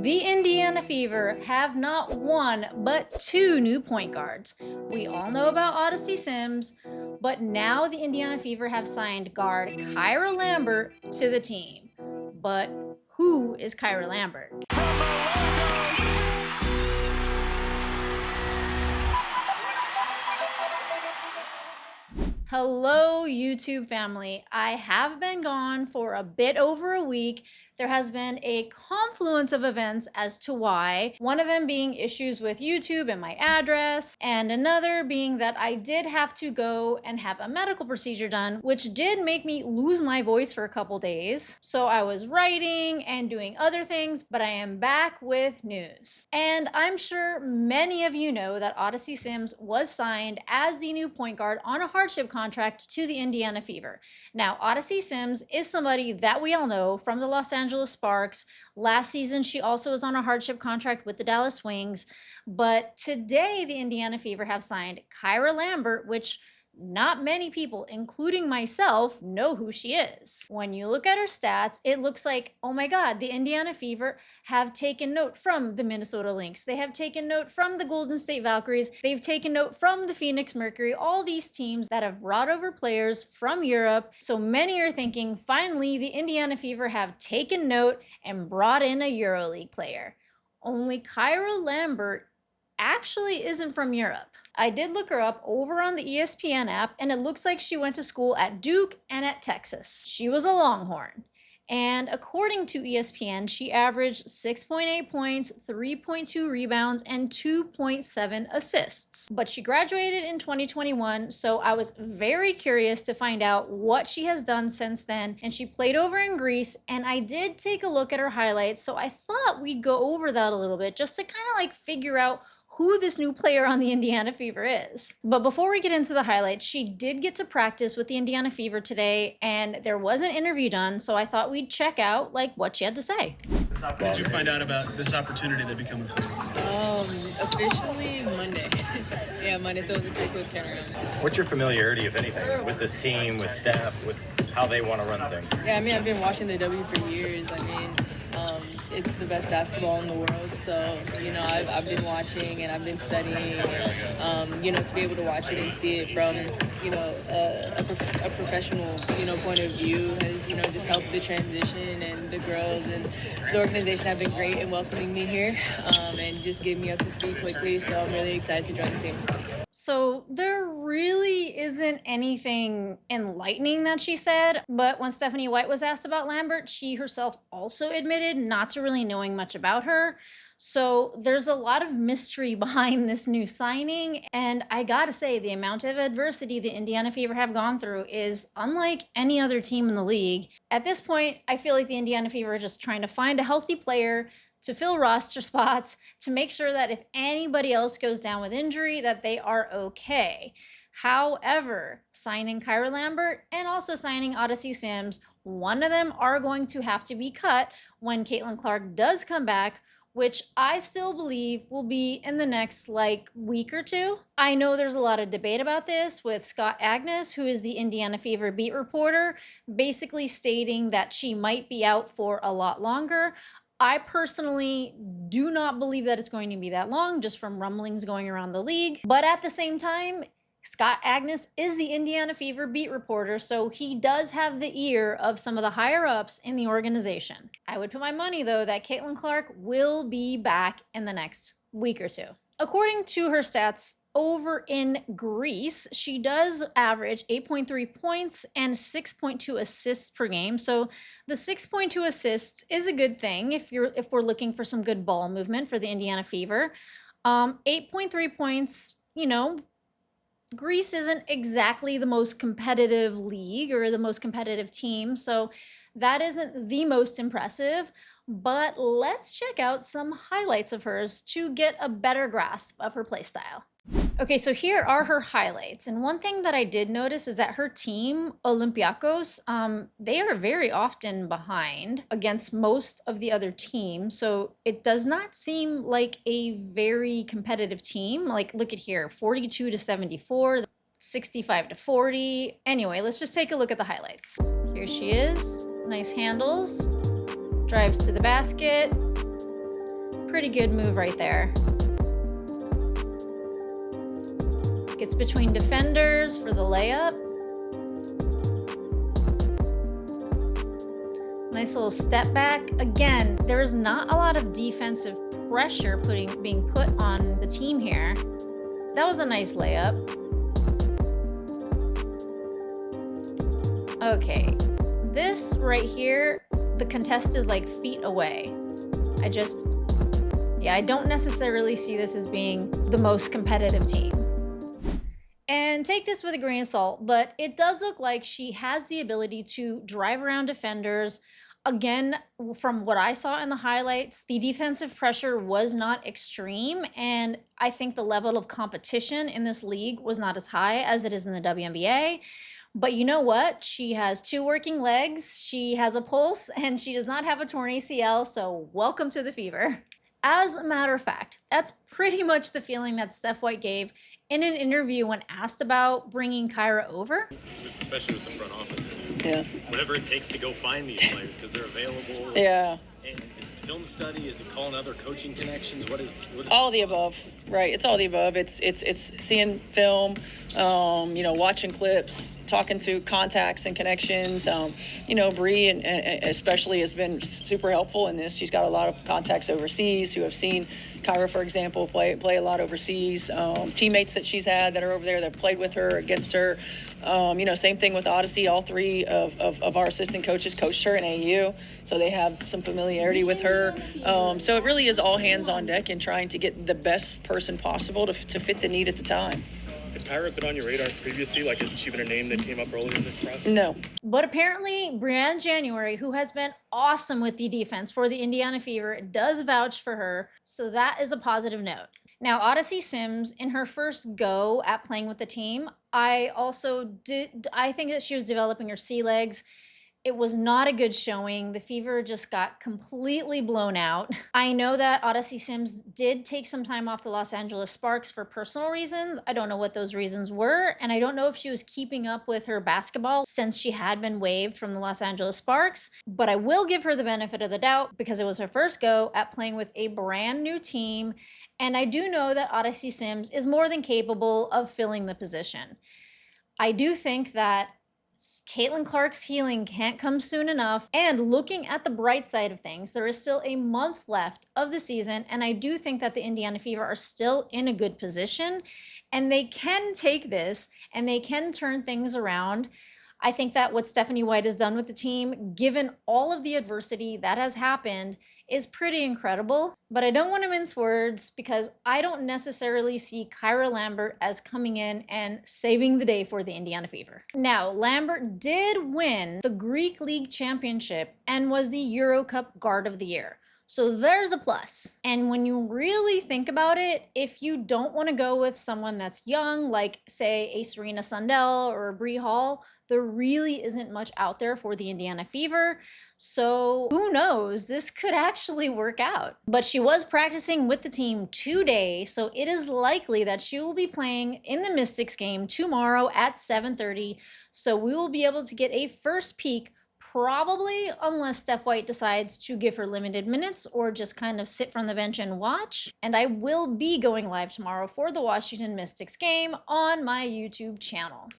The Indiana Fever have not one, but two new point guards. We all know about Odyssey Sims, but now the Indiana Fever have signed guard Kayla Lambert to the team. But who is Kayla Lambert? Hello, YouTube family. I have been gone for a bit over a week. There has been a confluence of events as to why. One of them being issues with YouTube and my address, and another being that I did have to go and have a medical procedure done, which did make me lose my voice for a couple days. So I was writing and doing other things, but I am back with news. And I'm sure many of you know that Odyssey Sims was signed as the new point guard on a hardship contract to the Indiana Fever. Now, Odyssey Sims is somebody that we all know from the Los Angeles Sparks. Last season, she also was on a hardship contract with the Dallas Wings. But today, the Indiana Fever have signed Kayla Lambert, which not many people, including myself, know who she is. When you look at her stats, it looks like, oh my God, the Indiana Fever have taken note from the Minnesota Lynx. They have taken note from the Golden State Valkyries. They've taken note from the Phoenix Mercury, all these teams that have brought over players from Europe. So many are thinking, finally, the Indiana Fever have taken note and brought in a EuroLeague player. Only Kayla Lambert actually isn't from Europe. I did look her up over on the ESPN app, and it looks like she went to school at Duke and at Texas. She was a Longhorn. And according to ESPN, she averaged 6.8 points, 3.2 rebounds, and 2.7 assists. But she graduated in 2021, so I was very curious to find out what she has done since then. And she played over in Greece, and I did take a look at her highlights, so I thought we'd go over that a little bit just to kind of like figure out who this new player on the Indiana Fever is. But before we get into the highlights, she did get to practice with the Indiana Fever today, and there was an interview done, so I thought we'd check out like what she had to say. When did you find out about this opportunity to become a player? Officially Monday. Yeah, Monday, so it was a pretty quick turnaround. What's your familiarity, if anything, with this team, with staff, with how they want to run things? Yeah, I mean, I've been watching the W for years. I mean, it's the best basketball in the world, so, you know, I've been watching and I've been studying, and, you know, to be able to watch it and see it from, you know, a professional, you know, point of view has, you know, just helped the transition, and the girls and the organization have been great in welcoming me here, and just getting me up to speed quickly, so I'm really excited to join the team. So there really isn't anything enlightening that she said, but when Stephanie White was asked about Lambert, she herself also admitted not to really knowing much about her. So there's a lot of mystery behind this new signing, and I gotta say, the amount of adversity the Indiana Fever have gone through is unlike any other team in the league. At this point, I feel like the Indiana Fever are just trying to find a healthy player to fill roster spots, to make sure that if anybody else goes down with injury, that they are okay. However, signing Kayla Lambert and also signing Odyssey Sims, one of them are going to have to be cut when Caitlin Clark does come back, which I still believe will be in the next week or two. I know there's a lot of debate about this with Scott Agnes, who is the Indiana Fever beat reporter, basically stating that she might be out for a lot longer. I personally do not believe that it's going to be that long, just from rumblings going around the league. But at the same time, Scott Agnes is the Indiana Fever beat reporter, so he does have the ear of some of the higher ups in the organization. I would put my money, though, that Caitlin Clark will be back in the next week or two. According to her stats, over in Greece, she does average 8.3 points and 6.2 assists per game. So the 6.2 assists is a good thing if we're looking for some good ball movement for the Indiana Fever. 8.3 points, you know, Greece isn't exactly the most competitive league or the most competitive team, so that isn't the most impressive. But let's check out some highlights of hers to get a better grasp of her play style. Okay, so here are her highlights. And one thing that I did notice is that her team, Olympiacos, they are very often behind against most of the other teams. So it does not seem like a very competitive team. Like, look at here, 42-74, 65-40. Anyway, let's just take a look at the highlights. Here she is, nice handles, drives to the basket, pretty good move right there. Gets between defenders for the layup. Nice little step back. Again, there's not a lot of defensive pressure being put on the team here. That was a nice layup. Okay, this right here, the contest is like feet away. I don't necessarily see this as being the most competitive team. And take this with a grain of salt, but it does look like she has the ability to drive around defenders. Again, from what I saw in the highlights, the defensive pressure was not extreme, and I think the level of competition in this league was not as high as it is in the WNBA. But you know what? She has 2 working legs, she has a pulse, and she does not have a torn ACL, so welcome to the Fever. As a matter of fact, that's pretty much the feeling that Steph White gave in an interview when asked about bringing Kyra over. Especially with the front office. Yeah. Whatever it takes to go find these players because they're available. Yeah. And is it film study? Is it calling other coaching connections? What is all the above, right? It's all the above. It's seeing film, watching clips, talking to contacts and connections. Bree and especially has been super helpful in this. She's got a lot of contacts overseas who have seen Kyra, for example, play a lot overseas. Teammates that she's had that are over there that played with her, against her. Same thing with Odyssey. All 3 of our assistant coaches coached her in AU, so they have some familiarity with her. So it really is all hands on deck in trying to get the best person possible to fit the need at the time. Had Kyra been on your radar previously? Like, has she been a name that came up earlier in this process? No. But apparently, Brianne January, who has been awesome with the defense for the Indiana Fever, does vouch for her, so that is a positive note. Now, Odyssey Sims, in her first go at playing with the team, I think that she was developing her sea legs. It was not a good showing. The Fever just got completely blown out. I know that Odyssey Sims did take some time off the Los Angeles Sparks for personal reasons. I don't know what those reasons were, and I don't know if she was keeping up with her basketball since she had been waived from the Los Angeles Sparks, but I will give her the benefit of the doubt because it was her first go at playing with a brand new team, and I do know that Odyssey Sims is more than capable of filling the position. I do think that Caitlin Clark's healing can't come soon enough. And looking at the bright side of things, there is still a month left of the season. And I do think that the Indiana Fever are still in a good position. And they can take this and they can turn things around. I think that what Stephanie White has done with the team, given all of the adversity that has happened, is pretty incredible. But I don't want to mince words because I don't necessarily see Kayla Lambert as coming in and saving the day for the Indiana Fever. Now, Lambert did win the Greek League Championship and was the Euro Cup Guard of the Year. So there's a plus. And when you really think about it, if you don't want to go with someone that's young, like say a Serena Sundell or a Bree Hall, there really isn't much out there for the Indiana Fever. So who knows, this could actually work out. But she was practicing with the team today, so it is likely that she will be playing in the Mystics game tomorrow at 7:30. So we will be able to get a first peek, probably, unless Steph White decides to give her limited minutes or just kind of sit from the bench and watch. And I will be going live tomorrow for the Washington Mystics game on my YouTube channel.